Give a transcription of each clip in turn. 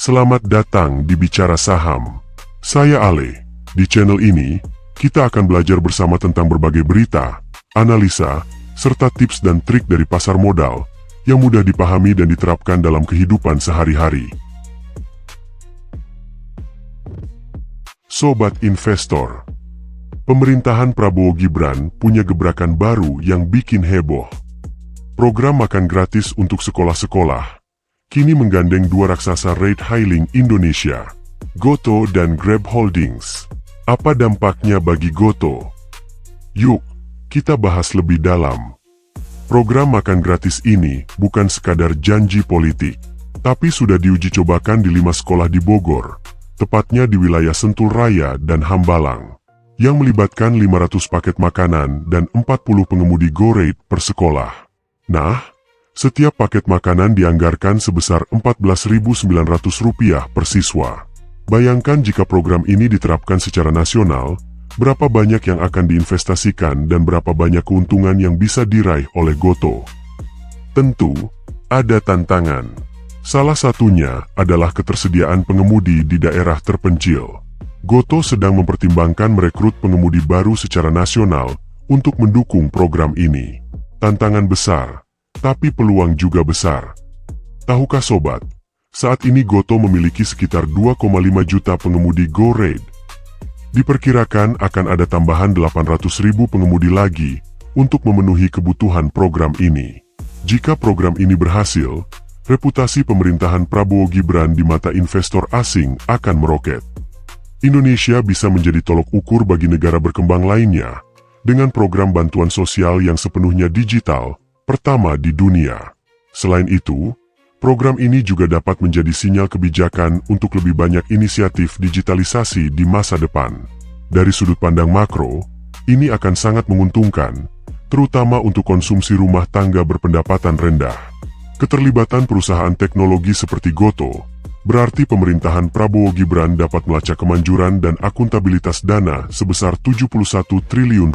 Selamat datang di Bicara Saham. Saya Ale. Di channel ini, kita akan belajar bersama tentang berbagai berita, analisa, serta tips dan trik dari pasar modal yang mudah dipahami dan diterapkan dalam kehidupan sehari-hari. Sobat Investor, pemerintahan Prabowo Gibran punya gebrakan baru yang bikin heboh. Program makan gratis untuk sekolah-sekolah kini menggandeng dua raksasa ride-hailing Indonesia, Gotoh dan Grab Holdings. Apa dampaknya bagi Gotoh? Yuk, kita bahas lebih dalam. Program makan gratis ini bukan sekadar janji politik, tapi sudah diuji cobakan di 5 sekolah di Bogor, tepatnya di wilayah Sentul Raya dan Hambalang, yang melibatkan 500 paket makanan dan 40 pengemudi GoRide per sekolah. Nah, setiap paket makanan dianggarkan sebesar Rp14.900 per siswa. Bayangkan jika program ini diterapkan secara nasional, berapa banyak yang akan diinvestasikan dan berapa banyak keuntungan yang bisa diraih oleh Gotoh. Tentu, ada tantangan. Salah satunya adalah ketersediaan pengemudi di daerah terpencil. Gotoh sedang mempertimbangkan merekrut pengemudi baru secara nasional untuk mendukung program ini. Tantangan besar, tapi peluang juga besar. Tahukah sobat, saat ini Gotoh memiliki sekitar 2,5 juta pengemudi GoRide. Diperkirakan akan ada tambahan 800.000 pengemudi lagi untuk memenuhi kebutuhan program ini. Jika program ini berhasil, reputasi pemerintahan Prabowo Gibran di mata investor asing akan meroket. Indonesia bisa menjadi tolok ukur bagi negara berkembang lainnya dengan program bantuan sosial yang sepenuhnya digital, pertama di dunia. Selain itu, program ini juga dapat menjadi sinyal kebijakan untuk lebih banyak inisiatif digitalisasi di masa depan. Dari sudut pandang makro, ini akan sangat menguntungkan, terutama untuk konsumsi rumah tangga berpendapatan rendah. Keterlibatan perusahaan teknologi seperti Gotoh berarti pemerintahan Prabowo Gibran dapat melacak kemanjuran dan akuntabilitas dana sebesar Rp71 triliun.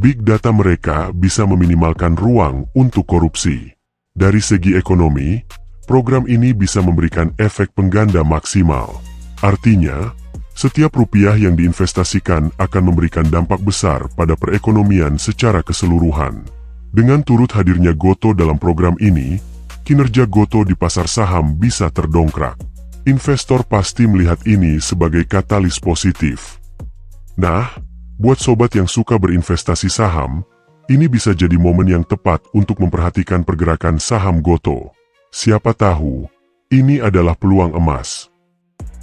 Big data mereka bisa meminimalkan ruang untuk korupsi. Dari segi ekonomi, program ini bisa memberikan efek pengganda maksimal. Artinya, setiap rupiah yang diinvestasikan akan memberikan dampak besar pada perekonomian secara keseluruhan. Dengan turut hadirnya Gotoh dalam program ini, kinerja Gotoh di pasar saham bisa terdongkrak. Investor pasti melihat ini sebagai katalis positif. Nah, buat sobat yang suka berinvestasi saham, ini bisa jadi momen yang tepat untuk memperhatikan pergerakan saham Gotoh. Siapa tahu, ini adalah peluang emas.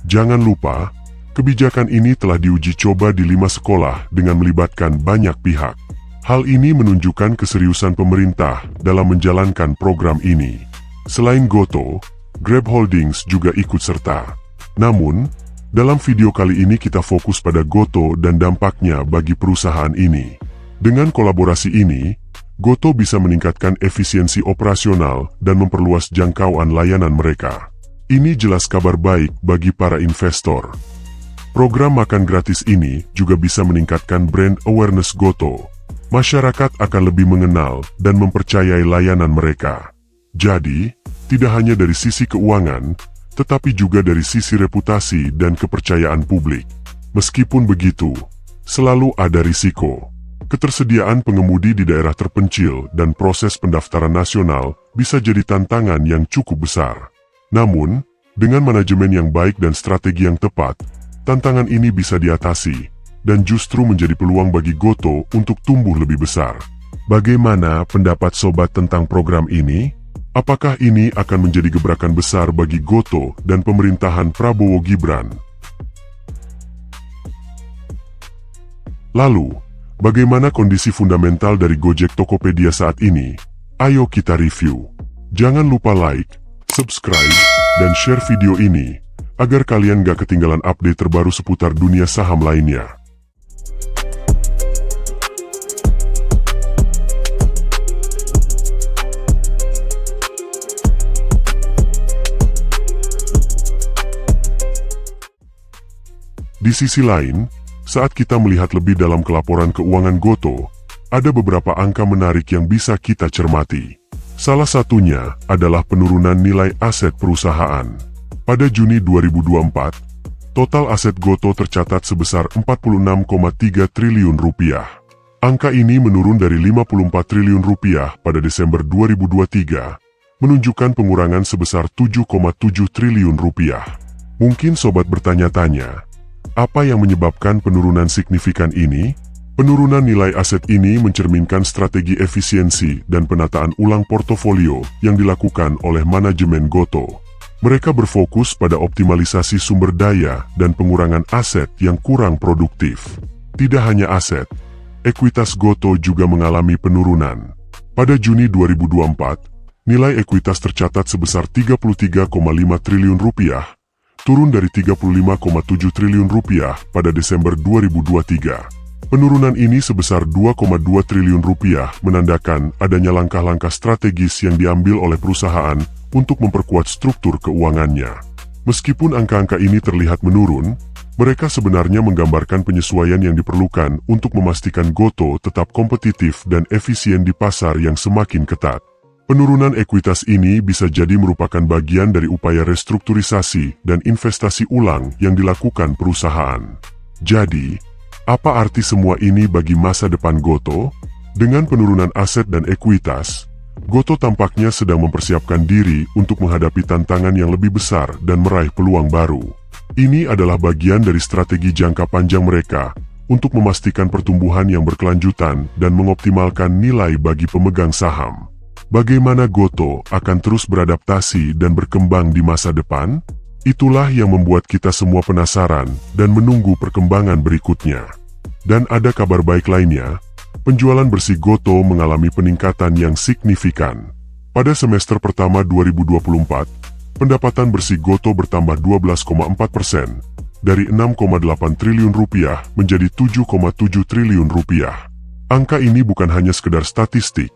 Jangan lupa, kebijakan ini telah diuji coba di 5 sekolah dengan melibatkan banyak pihak. Hal ini menunjukkan keseriusan pemerintah dalam menjalankan program ini. Selain Gotoh, Grab Holdings juga ikut serta. Namun, dalam video kali ini kita fokus pada Gotoh dan dampaknya bagi perusahaan ini. Dengan kolaborasi ini, Gotoh bisa meningkatkan efisiensi operasional dan memperluas jangkauan layanan mereka. Ini jelas kabar baik bagi para investor. Program makan gratis ini juga bisa meningkatkan brand awareness Gotoh. Masyarakat akan lebih mengenal dan mempercayai layanan mereka. Jadi, tidak hanya dari sisi keuangan, tetapi juga dari sisi reputasi dan kepercayaan publik. Meskipun begitu, selalu ada risiko. Ketersediaan pengemudi di daerah terpencil dan proses pendaftaran nasional bisa jadi tantangan yang cukup besar. Namun, dengan manajemen yang baik dan strategi yang tepat, tantangan ini bisa diatasi dan justru menjadi peluang bagi Gotoh untuk tumbuh lebih besar. Bagaimana pendapat sobat tentang program ini? Apakah ini akan menjadi gebrakan besar bagi Gotoh dan pemerintahan Prabowo Gibran? Lalu, bagaimana kondisi fundamental dari Gojek Tokopedia saat ini? Ayo kita review. Jangan lupa like, subscribe, dan share video ini, agar kalian gak ketinggalan update terbaru seputar dunia saham lainnya. Di sisi lain, saat kita melihat lebih dalam ke laporan keuangan Gotoh, ada beberapa angka menarik yang bisa kita cermati. Salah satunya adalah penurunan nilai aset perusahaan. Pada Juni 2024, total aset Gotoh tercatat sebesar 46,3 triliun rupiah. Angka ini menurun dari 54 triliun rupiah pada Desember 2023, menunjukkan pengurangan sebesar 7,7 triliun rupiah. Mungkin sobat bertanya-tanya, apa yang menyebabkan penurunan signifikan ini? Penurunan nilai aset ini mencerminkan strategi efisiensi dan penataan ulang portofolio yang dilakukan oleh manajemen Gotoh. Mereka berfokus pada optimalisasi sumber daya dan pengurangan aset yang kurang produktif. Tidak hanya aset, ekuitas Gotoh juga mengalami penurunan. Pada Juni 2024, nilai ekuitas tercatat sebesar 33,5 triliun rupiah, turun dari 35,7 triliun rupiah pada Desember 2023. Penurunan ini sebesar 2,2 triliun rupiah menandakan adanya langkah-langkah strategis yang diambil oleh perusahaan untuk memperkuat struktur keuangannya. Meskipun angka-angka ini terlihat menurun, mereka sebenarnya menggambarkan penyesuaian yang diperlukan untuk memastikan Gotoh tetap kompetitif dan efisien di pasar yang semakin ketat. Penurunan ekuitas ini bisa jadi merupakan bagian dari upaya restrukturisasi dan investasi ulang yang dilakukan perusahaan. Jadi, apa arti semua ini bagi masa depan Gotoh? Dengan penurunan aset dan ekuitas, Gotoh tampaknya sedang mempersiapkan diri untuk menghadapi tantangan yang lebih besar dan meraih peluang baru. Ini adalah bagian dari strategi jangka panjang mereka untuk memastikan pertumbuhan yang berkelanjutan dan mengoptimalkan nilai bagi pemegang saham. Bagaimana Gotoh akan terus beradaptasi dan berkembang di masa depan? Itulah yang membuat kita semua penasaran dan menunggu perkembangan berikutnya. Dan ada kabar baik lainnya. Penjualan bersih Gotoh mengalami peningkatan yang signifikan. Pada semester pertama 2024, pendapatan bersih Gotoh bertambah 12,4%, dari 6,8 triliun rupiah menjadi 7,7 triliun rupiah. Angka ini bukan hanya sekedar statistik,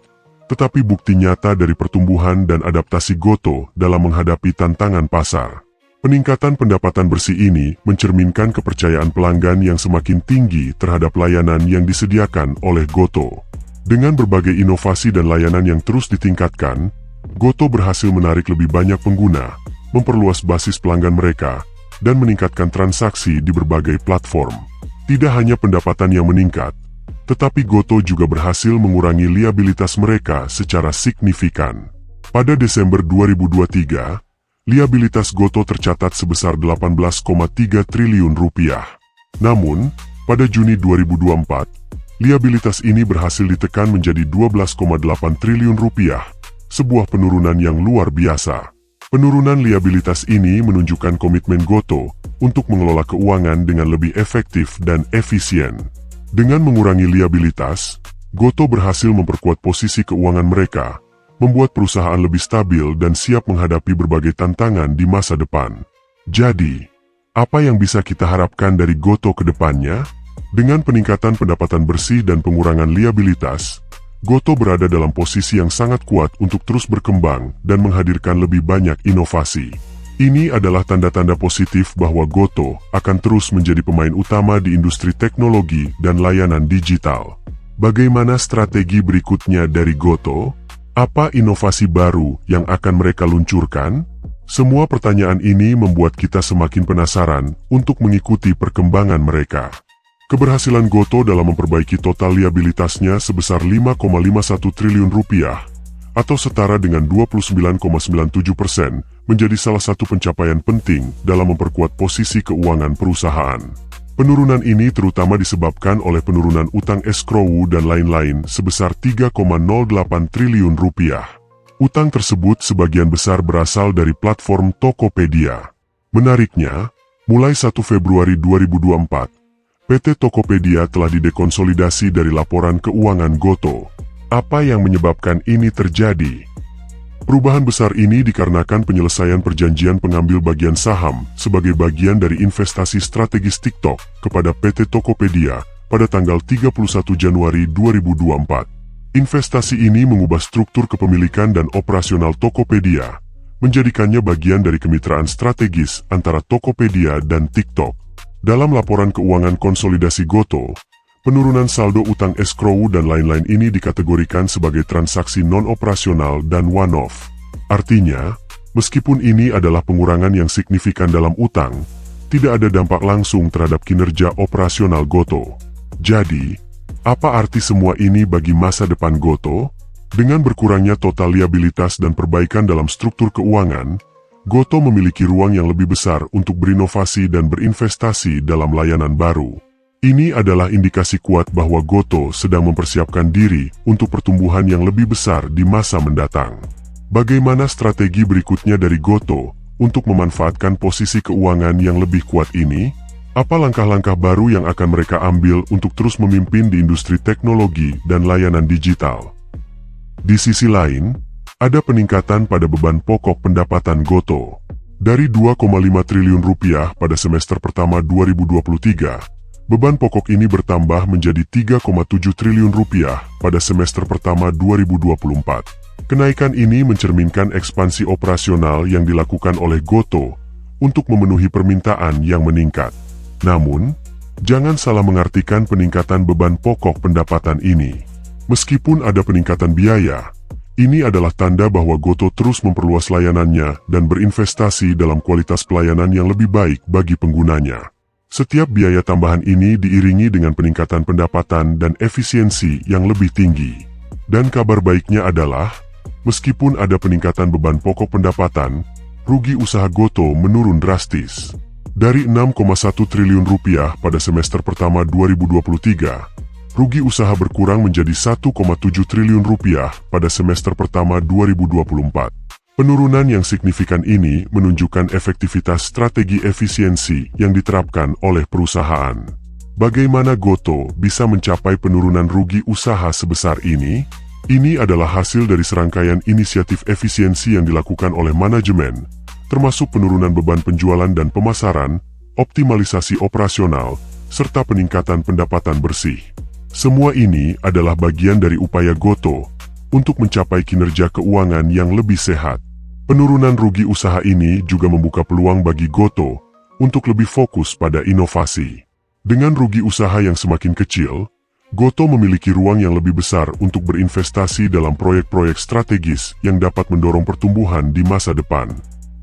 tetapi bukti nyata dari pertumbuhan dan adaptasi Gotoh dalam menghadapi tantangan pasar. Peningkatan pendapatan bersih ini mencerminkan kepercayaan pelanggan yang semakin tinggi terhadap layanan yang disediakan oleh Gotoh. Dengan berbagai inovasi dan layanan yang terus ditingkatkan, Gotoh berhasil menarik lebih banyak pengguna, memperluas basis pelanggan mereka, dan meningkatkan transaksi di berbagai platform. Tidak hanya pendapatan yang meningkat, tetapi Gotoh juga berhasil mengurangi liabilitas mereka secara signifikan. Pada Desember 2023, liabilitas Gotoh tercatat sebesar 18,3 triliun rupiah. Namun, pada Juni 2024, liabilitas ini berhasil ditekan menjadi 12,8 triliun rupiah, sebuah penurunan yang luar biasa. Penurunan liabilitas ini menunjukkan komitmen Gotoh untuk mengelola keuangan dengan lebih efektif dan efisien. Dengan mengurangi liabilitas, Gotoh berhasil memperkuat posisi keuangan mereka, membuat perusahaan lebih stabil dan siap menghadapi berbagai tantangan di masa depan. Jadi, apa yang bisa kita harapkan dari Gotoh ke depannya? Dengan peningkatan pendapatan bersih dan pengurangan liabilitas, Gotoh berada dalam posisi yang sangat kuat untuk terus berkembang dan menghadirkan lebih banyak inovasi. Ini adalah tanda-tanda positif bahwa Gotoh akan terus menjadi pemain utama di industri teknologi dan layanan digital. Bagaimana strategi berikutnya dari Gotoh? Apa inovasi baru yang akan mereka luncurkan? Semua pertanyaan ini membuat kita semakin penasaran untuk mengikuti perkembangan mereka. Keberhasilan Gotoh dalam memperbaiki total liabilitasnya sebesar 5,51 triliun rupiah, atau setara dengan 29,97%, menjadi salah satu pencapaian penting dalam memperkuat posisi keuangan perusahaan. Penurunan ini terutama disebabkan oleh penurunan utang escrow dan lain-lain sebesar 3,08 triliun rupiah. Utang tersebut sebagian besar berasal dari platform Tokopedia. Menariknya, mulai 1 Februari 2024, PT Tokopedia telah didekonsolidasi dari laporan keuangan Gotoh. Apa yang menyebabkan ini terjadi? Perubahan besar ini dikarenakan penyelesaian perjanjian pengambil bagian saham sebagai bagian dari investasi strategis TikTok kepada PT Tokopedia pada tanggal 31 Januari 2024. Investasi ini mengubah struktur kepemilikan dan operasional Tokopedia, menjadikannya bagian dari kemitraan strategis antara Tokopedia dan TikTok. Dalam laporan keuangan konsolidasi Gotoh, penurunan saldo utang escrow dan lain-lain ini dikategorikan sebagai transaksi non-operasional dan one-off. Artinya, Meskipun ini adalah pengurangan yang signifikan dalam utang, tidak ada dampak langsung terhadap kinerja operasional Gotoh. Jadi, apa arti semua ini bagi masa depan Gotoh? Dengan berkurangnya total liabilitas dan perbaikan dalam struktur keuangan, Gotoh memiliki ruang yang lebih besar untuk berinovasi dan berinvestasi dalam layanan baru. Ini adalah indikasi kuat bahwa Gotoh sedang mempersiapkan diri untuk pertumbuhan yang lebih besar di masa mendatang. Bagaimana strategi berikutnya dari Gotoh untuk memanfaatkan posisi keuangan yang lebih kuat ini? Apa langkah-langkah baru yang akan mereka ambil untuk terus memimpin di industri teknologi dan layanan digital? Di sisi lain, ada peningkatan pada beban pokok pendapatan Gotoh. Dari 2,5 triliun rupiah pada semester pertama 2023, beban pokok ini bertambah menjadi 3,7 triliun rupiah pada semester pertama 2024. Kenaikan ini mencerminkan ekspansi operasional yang dilakukan oleh Gotoh untuk memenuhi permintaan yang meningkat. Namun, jangan salah mengartikan peningkatan beban pokok pendapatan ini. Meskipun ada peningkatan biaya, ini adalah tanda bahwa Gotoh terus memperluas layanannya dan berinvestasi dalam kualitas pelayanan yang lebih baik bagi penggunanya. Setiap biaya tambahan ini diiringi dengan peningkatan pendapatan dan efisiensi yang lebih tinggi. Dan kabar baiknya adalah, meskipun ada peningkatan beban pokok pendapatan, rugi usaha Gotoh menurun drastis. Dari 6,1 triliun rupiah pada semester pertama 2023, rugi usaha berkurang menjadi 1,7 triliun rupiah pada semester pertama 2024. Penurunan yang signifikan ini menunjukkan efektivitas strategi efisiensi yang diterapkan oleh perusahaan. Bagaimana Gotoh bisa mencapai penurunan rugi usaha sebesar ini? Ini adalah hasil dari serangkaian inisiatif efisiensi yang dilakukan oleh manajemen, termasuk penurunan beban penjualan dan pemasaran, optimalisasi operasional, serta peningkatan pendapatan bersih. Semua ini adalah bagian dari upaya Gotoh untuk mencapai kinerja keuangan yang lebih sehat. Penurunan rugi usaha ini juga membuka peluang bagi Gotoh untuk lebih fokus pada inovasi. Dengan rugi usaha yang semakin kecil, Gotoh memiliki ruang yang lebih besar untuk berinvestasi dalam proyek-proyek strategis yang dapat mendorong pertumbuhan di masa depan.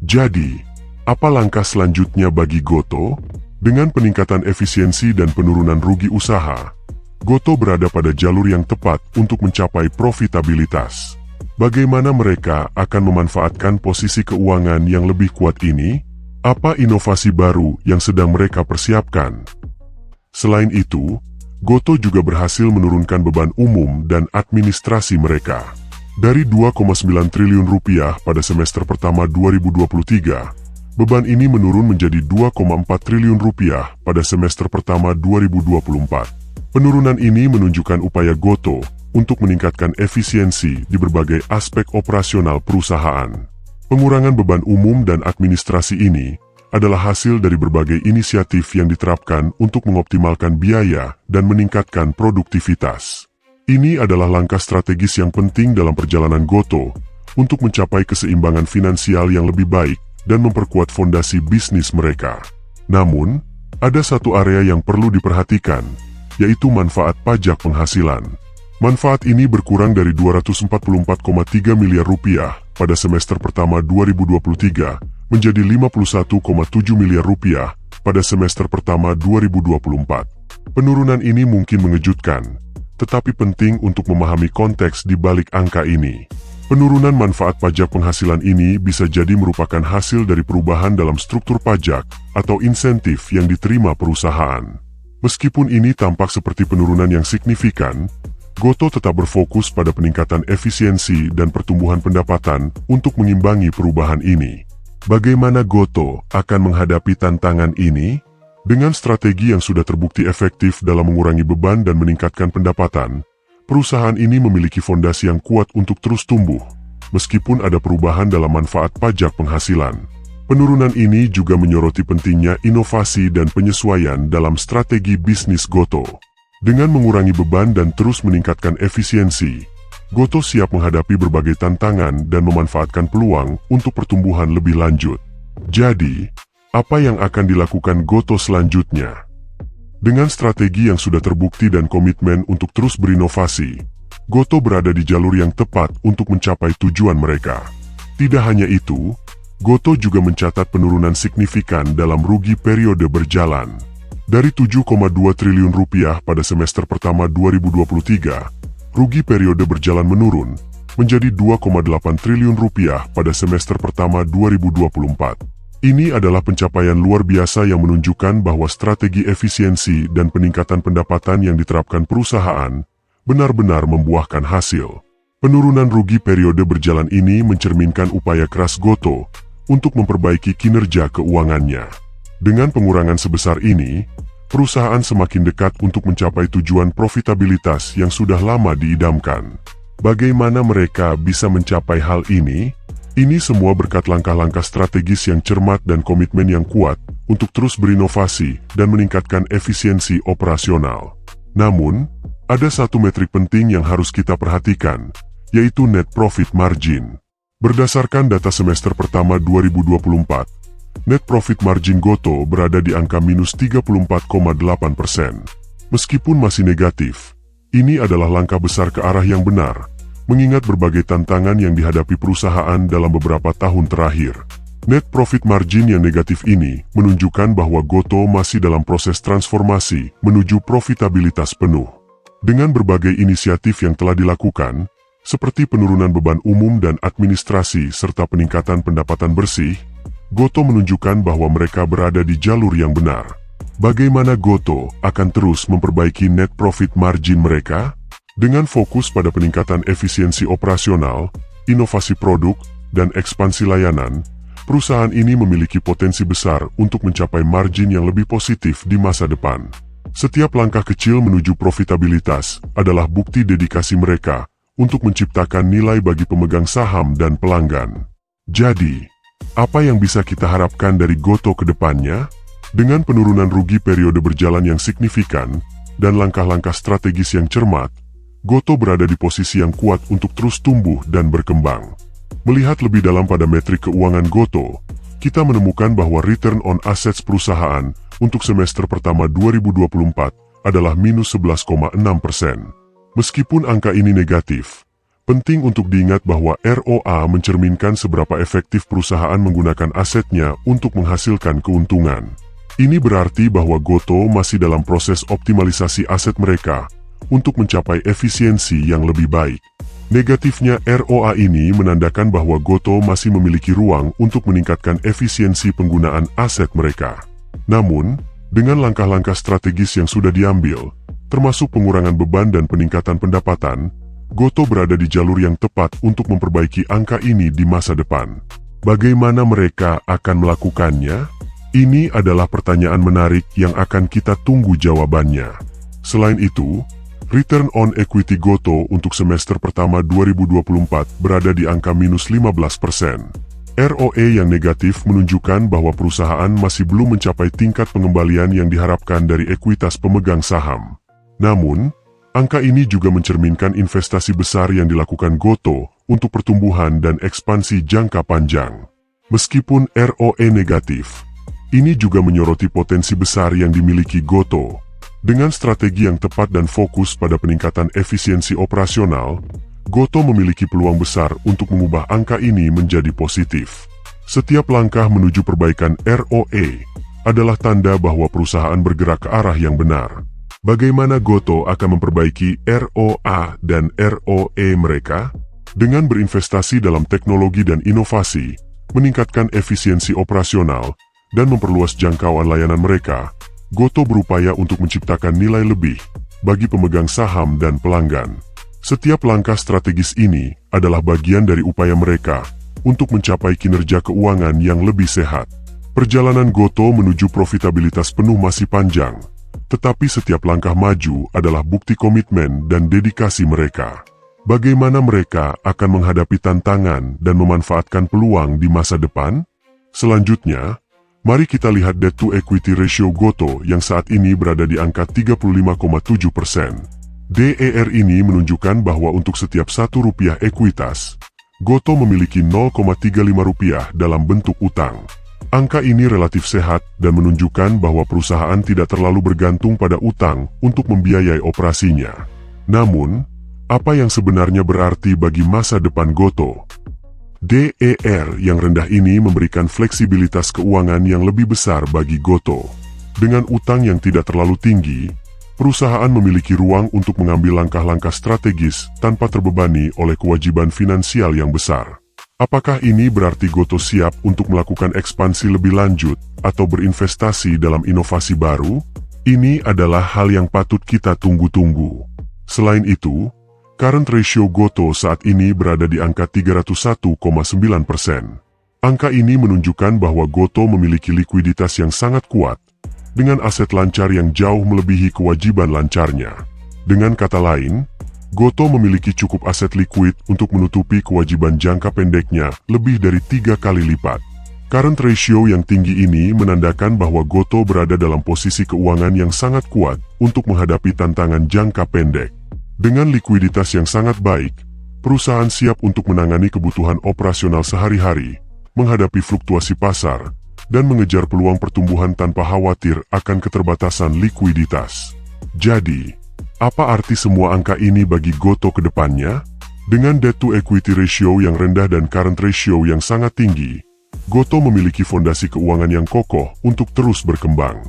Jadi, apa langkah selanjutnya bagi Gotoh? Dengan peningkatan efisiensi dan penurunan rugi usaha, Gotoh berada pada jalur yang tepat untuk mencapai profitabilitas. Bagaimana mereka akan memanfaatkan posisi keuangan yang lebih kuat ini? Apa inovasi baru yang sedang mereka persiapkan? Selain itu, Gotoh juga berhasil menurunkan beban umum dan administrasi mereka. Dari 2,9 triliun rupiah pada semester pertama 2023, beban ini menurun menjadi 2,4 triliun rupiah pada semester pertama 2024. Penurunan ini menunjukkan upaya Gotoh untuk meningkatkan efisiensi di berbagai aspek operasional perusahaan. Pengurangan beban umum dan administrasi ini adalah hasil dari berbagai inisiatif yang diterapkan untuk mengoptimalkan biaya dan meningkatkan produktivitas. Ini adalah langkah strategis yang penting dalam perjalanan Gotoh untuk mencapai keseimbangan finansial yang lebih baik dan memperkuat fondasi bisnis mereka. Namun, ada satu area yang perlu diperhatikan, yaitu manfaat pajak penghasilan. Manfaat ini berkurang dari 244,3 miliar rupiah pada semester pertama 2023 menjadi 51,7 miliar rupiah pada semester pertama 2024. Penurunan ini mungkin mengejutkan, tetapi penting untuk memahami konteks di balik angka ini. Penurunan manfaat pajak penghasilan ini bisa jadi merupakan hasil dari perubahan dalam struktur pajak atau insentif yang diterima perusahaan. Meskipun ini tampak seperti penurunan yang signifikan, Gotoh tetap berfokus pada peningkatan efisiensi dan pertumbuhan pendapatan untuk mengimbangi perubahan ini. Bagaimana Gotoh akan menghadapi tantangan ini? Dengan strategi yang sudah terbukti efektif dalam mengurangi beban dan meningkatkan pendapatan, perusahaan ini memiliki fondasi yang kuat untuk terus tumbuh, meskipun ada perubahan dalam manfaat pajak penghasilan. Penurunan ini juga menyoroti pentingnya inovasi dan penyesuaian dalam strategi bisnis Gotoh. Dengan mengurangi beban dan terus meningkatkan efisiensi, Gotoh siap menghadapi berbagai tantangan dan memanfaatkan peluang untuk pertumbuhan lebih lanjut. Jadi, apa yang akan dilakukan Gotoh selanjutnya? Dengan strategi yang sudah terbukti dan komitmen untuk terus berinovasi, Gotoh berada di jalur yang tepat untuk mencapai tujuan mereka. Tidak hanya itu, Goto juga mencatat penurunan signifikan dalam rugi periode berjalan. Dari 7,2 triliun rupiah pada semester pertama 2023, rugi periode berjalan menurun menjadi 2,8 triliun rupiah pada semester pertama 2024. Ini adalah pencapaian luar biasa yang menunjukkan bahwa strategi efisiensi dan peningkatan pendapatan yang diterapkan perusahaan benar-benar membuahkan hasil. Penurunan rugi periode berjalan ini mencerminkan upaya keras Goto untuk memperbaiki kinerja keuangannya. Dengan pengurangan sebesar ini, perusahaan semakin dekat untuk mencapai tujuan profitabilitas yang sudah lama diidamkan. Bagaimana mereka bisa mencapai hal ini? Ini semua berkat langkah-langkah strategis yang cermat dan komitmen yang kuat untuk terus berinovasi dan meningkatkan efisiensi operasional. Namun, ada satu metrik penting yang harus kita perhatikan, yaitu net profit margin. Berdasarkan data semester pertama 2024, net profit margin Goto berada di angka minus 34,8%. Meskipun masih negatif, ini adalah langkah besar ke arah yang benar, mengingat berbagai tantangan yang dihadapi perusahaan dalam beberapa tahun terakhir. Net profit margin yang negatif ini menunjukkan bahwa Goto masih dalam proses transformasi menuju profitabilitas penuh. Dengan berbagai inisiatif yang telah dilakukan, seperti penurunan beban umum dan administrasi serta peningkatan pendapatan bersih, Goto menunjukkan bahwa mereka berada di jalur yang benar. Bagaimana Goto akan terus memperbaiki net profit margin mereka? Dengan fokus pada peningkatan efisiensi operasional, inovasi produk, dan ekspansi layanan, perusahaan ini memiliki potensi besar untuk mencapai margin yang lebih positif di masa depan. Setiap langkah kecil menuju profitabilitas adalah bukti dedikasi mereka untuk menciptakan nilai bagi pemegang saham dan pelanggan. Jadi, apa yang bisa kita harapkan dari Goto ke depannya? Dengan penurunan rugi periode berjalan yang signifikan dan langkah-langkah strategis yang cermat, Goto berada di posisi yang kuat untuk terus tumbuh dan berkembang. Melihat lebih dalam pada metrik keuangan Goto, kita menemukan bahwa return on assets perusahaan untuk semester pertama 2024 adalah minus 11,6%. Meskipun angka ini negatif, penting untuk diingat bahwa ROA mencerminkan seberapa efektif perusahaan menggunakan asetnya untuk menghasilkan keuntungan. Ini berarti bahwa Goto masih dalam proses optimalisasi aset mereka untuk mencapai efisiensi yang lebih baik. Negatifnya ROA ini menandakan bahwa Goto masih memiliki ruang untuk meningkatkan efisiensi penggunaan aset mereka. Namun, dengan langkah-langkah strategis yang sudah diambil, termasuk pengurangan beban dan peningkatan pendapatan, Goto berada di jalur yang tepat untuk memperbaiki angka ini di masa depan. Bagaimana mereka akan melakukannya? Ini adalah pertanyaan menarik yang akan kita tunggu jawabannya. Selain itu, return on equity Goto untuk semester pertama 2024 berada di angka minus 15%. ROE yang negatif menunjukkan bahwa perusahaan masih belum mencapai tingkat pengembalian yang diharapkan dari ekuitas pemegang saham. Namun, angka ini juga mencerminkan investasi besar yang dilakukan Goto untuk pertumbuhan dan ekspansi jangka panjang. Meskipun ROE negatif, ini juga menyoroti potensi besar yang dimiliki Goto. Dengan strategi yang tepat dan fokus pada peningkatan efisiensi operasional, Goto memiliki peluang besar untuk mengubah angka ini menjadi positif. Setiap langkah menuju perbaikan ROE adalah tanda bahwa perusahaan bergerak ke arah yang benar. Bagaimana Goto akan memperbaiki ROA dan ROE mereka? Dengan berinvestasi dalam teknologi dan inovasi, meningkatkan efisiensi operasional, dan memperluas jangkauan layanan mereka, Goto berupaya untuk menciptakan nilai lebih bagi pemegang saham dan pelanggan. Setiap langkah strategis ini adalah bagian dari upaya mereka untuk mencapai kinerja keuangan yang lebih sehat. Perjalanan Goto menuju profitabilitas penuh masih panjang, tetapi setiap langkah maju adalah bukti komitmen dan dedikasi mereka. Bagaimana mereka akan menghadapi tantangan dan memanfaatkan peluang di masa depan? Selanjutnya, mari kita lihat debt to equity ratio Goto yang saat ini berada di angka 35,7%. DER ini menunjukkan bahwa untuk setiap Rp1 ekuitas, Goto memiliki Rp0,35 dalam bentuk utang. Angka ini relatif sehat dan menunjukkan bahwa perusahaan tidak terlalu bergantung pada utang untuk membiayai operasinya. Namun, apa yang sebenarnya berarti bagi masa depan Goto? DER yang rendah ini memberikan fleksibilitas keuangan yang lebih besar bagi Gotoh. Dengan utang yang tidak terlalu tinggi, perusahaan memiliki ruang untuk mengambil langkah-langkah strategis tanpa terbebani oleh kewajiban finansial yang besar. Apakah ini berarti Gotoh siap untuk melakukan ekspansi lebih lanjut atau berinvestasi dalam inovasi baru? Ini adalah hal yang patut kita tunggu-tunggu. Selain itu, current ratio Gotoh saat ini berada di angka 301,9%. Angka ini menunjukkan bahwa Gotoh memiliki likuiditas yang sangat kuat, dengan aset lancar yang jauh melebihi kewajiban lancarnya. Dengan kata lain, Gotoh memiliki cukup aset likuid untuk menutupi kewajiban jangka pendeknya lebih dari 3 kali lipat. Current ratio yang tinggi ini menandakan bahwa Gotoh berada dalam posisi keuangan yang sangat kuat untuk menghadapi tantangan jangka pendek. Dengan likuiditas yang sangat baik, perusahaan siap untuk menangani kebutuhan operasional sehari-hari, menghadapi fluktuasi pasar, dan mengejar peluang pertumbuhan tanpa khawatir akan keterbatasan likuiditas. Jadi, apa arti semua angka ini bagi Gotoh ke depannya? Dengan debt-to-equity ratio yang rendah dan current ratio yang sangat tinggi, Gotoh memiliki fondasi keuangan yang kokoh untuk terus berkembang.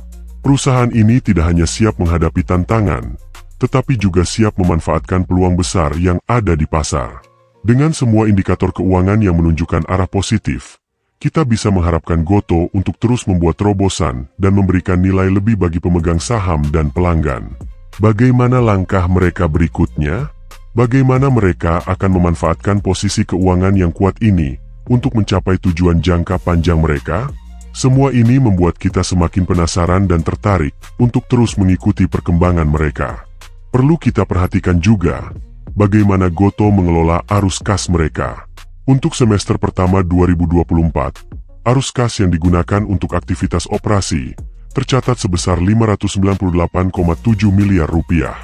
Perusahaan ini tidak hanya siap menghadapi tantangan, tetapi juga siap memanfaatkan peluang besar yang ada di pasar. Dengan semua indikator keuangan yang menunjukkan arah positif, kita bisa mengharapkan Gotoh untuk terus membuat terobosan dan memberikan nilai lebih bagi pemegang saham dan pelanggan. Bagaimana langkah mereka berikutnya? Bagaimana mereka akan memanfaatkan posisi keuangan yang kuat ini untuk mencapai tujuan jangka panjang mereka? Semua ini membuat kita semakin penasaran dan tertarik untuk terus mengikuti perkembangan mereka. Perlu kita perhatikan juga bagaimana Gotoh mengelola arus kas mereka. Untuk semester pertama 2024, arus kas yang digunakan untuk aktivitas operasi tercatat sebesar 598,7 miliar rupiah.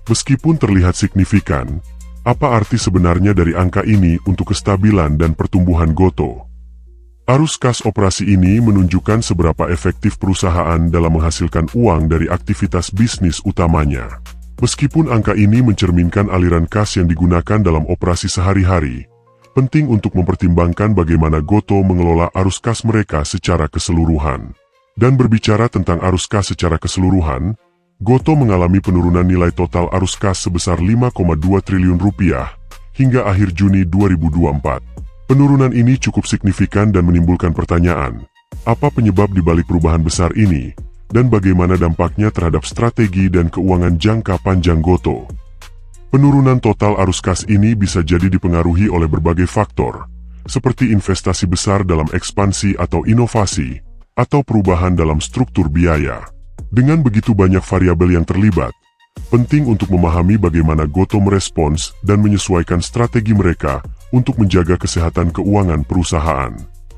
Meskipun terlihat signifikan, apa arti sebenarnya dari angka ini untuk kestabilan dan pertumbuhan Gotoh? Arus kas operasi ini menunjukkan seberapa efektif perusahaan dalam menghasilkan uang dari aktivitas bisnis utamanya. Meskipun angka ini mencerminkan aliran kas yang digunakan dalam operasi sehari-hari, penting untuk mempertimbangkan bagaimana Gotoh mengelola arus kas mereka secara keseluruhan. Dan berbicara tentang arus kas secara keseluruhan, Gotoh mengalami penurunan nilai total arus kas sebesar 5,2 triliun rupiah hingga akhir Juni 2024. Penurunan ini cukup signifikan dan menimbulkan pertanyaan, apa penyebab dibalik perubahan besar ini, dan bagaimana dampaknya terhadap strategi dan keuangan jangka panjang Gotoh. Penurunan total arus kas ini bisa jadi dipengaruhi oleh berbagai faktor, seperti investasi besar dalam ekspansi atau inovasi, atau perubahan dalam struktur biaya. Dengan begitu banyak variabel yang terlibat, penting untuk memahami bagaimana Gotoh merespons dan menyesuaikan strategi mereka untuk menjaga kesehatan keuangan perusahaan.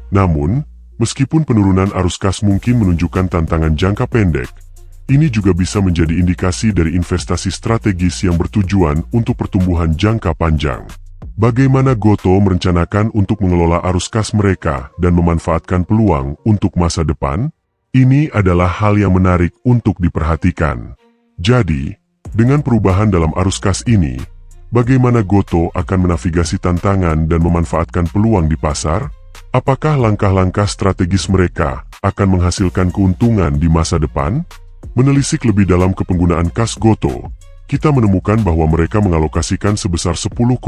Namun, meskipun penurunan arus kas mungkin menunjukkan tantangan jangka pendek, ini juga bisa menjadi indikasi dari investasi strategis yang bertujuan untuk pertumbuhan jangka panjang. Bagaimana Gotoh merencanakan untuk mengelola arus kas mereka dan memanfaatkan peluang untuk masa depan? Ini adalah hal yang menarik untuk diperhatikan. Jadi, dengan perubahan dalam arus kas ini, bagaimana Gotoh akan menavigasi tantangan dan memanfaatkan peluang di pasar? Apakah langkah-langkah strategis mereka akan menghasilkan keuntungan di masa depan? Menelisik lebih dalam ke penggunaan kas Gotoh, kita menemukan bahwa mereka mengalokasikan sebesar 10,5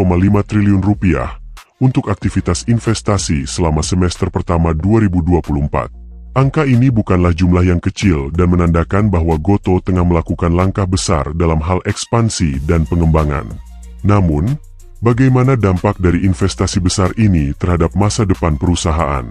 triliun rupiah untuk aktivitas investasi selama semester pertama 2024. Angka ini bukanlah jumlah yang kecil dan menandakan bahwa Gotoh tengah melakukan langkah besar dalam hal ekspansi dan pengembangan. Namun, bagaimana dampak dari investasi besar ini terhadap masa depan perusahaan?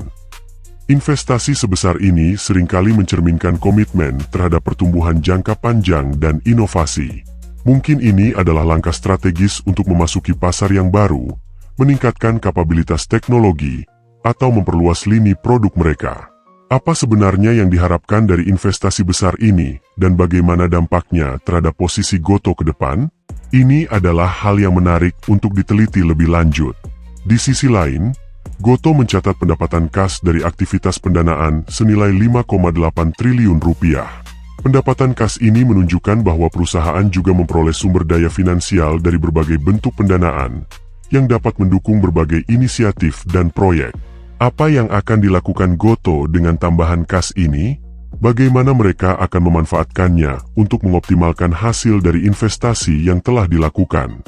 Investasi sebesar ini seringkali mencerminkan komitmen terhadap pertumbuhan jangka panjang dan inovasi. Mungkin ini adalah langkah strategis untuk memasuki pasar yang baru, meningkatkan kapabilitas teknologi, atau memperluas lini produk mereka. Apa sebenarnya yang diharapkan dari investasi besar ini, dan bagaimana dampaknya terhadap posisi Gotoh ke depan? Ini adalah hal yang menarik untuk diteliti lebih lanjut. Di sisi lain, Gotoh mencatat pendapatan kas dari aktivitas pendanaan senilai 5,8 triliun rupiah. Pendapatan kas ini menunjukkan bahwa perusahaan juga memperoleh sumber daya finansial dari berbagai bentuk pendanaan, yang dapat mendukung berbagai inisiatif dan proyek. Apa yang akan dilakukan Gotoh dengan tambahan kas ini? Bagaimana mereka akan memanfaatkannya untuk mengoptimalkan hasil dari investasi yang telah dilakukan?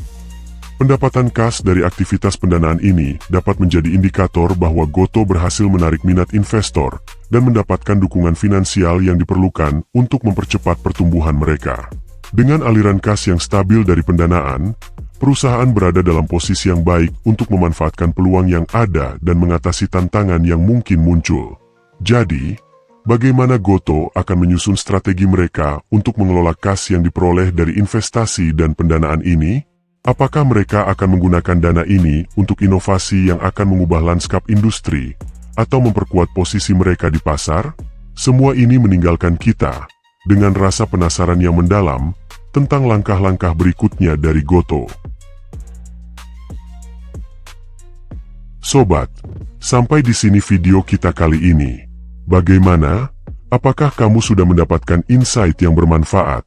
Pendapatan kas dari aktivitas pendanaan ini dapat menjadi indikator bahwa Gotoh berhasil menarik minat investor dan mendapatkan dukungan finansial yang diperlukan untuk mempercepat pertumbuhan mereka. Dengan aliran kas yang stabil dari pendanaan, perusahaan berada dalam posisi yang baik untuk memanfaatkan peluang yang ada dan mengatasi tantangan yang mungkin muncul. Jadi, bagaimana Gotoh akan menyusun strategi mereka untuk mengelola kas yang diperoleh dari investasi dan pendanaan ini? Apakah mereka akan menggunakan dana ini untuk inovasi yang akan mengubah lanskap industri atau memperkuat posisi mereka di pasar? Semua ini meninggalkan kita dengan rasa penasaran yang mendalam tentang langkah-langkah berikutnya dari Gotoh. Sobat, sampai di sini video kita kali ini. Bagaimana? Apakah kamu sudah mendapatkan insight yang bermanfaat?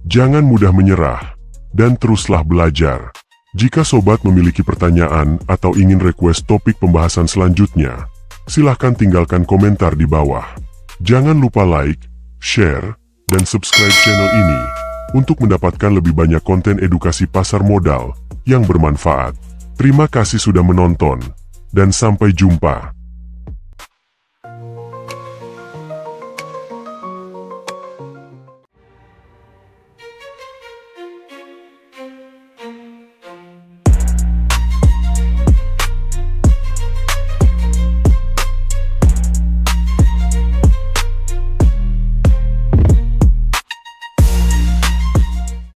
Jangan mudah menyerah dan teruslah belajar. Jika sobat memiliki pertanyaan atau ingin request topik pembahasan selanjutnya, silahkan tinggalkan komentar di bawah. Jangan lupa like, share, dan subscribe channel ini untuk mendapatkan lebih banyak konten edukasi pasar modal yang bermanfaat. Terima kasih sudah menonton, dan sampai jumpa.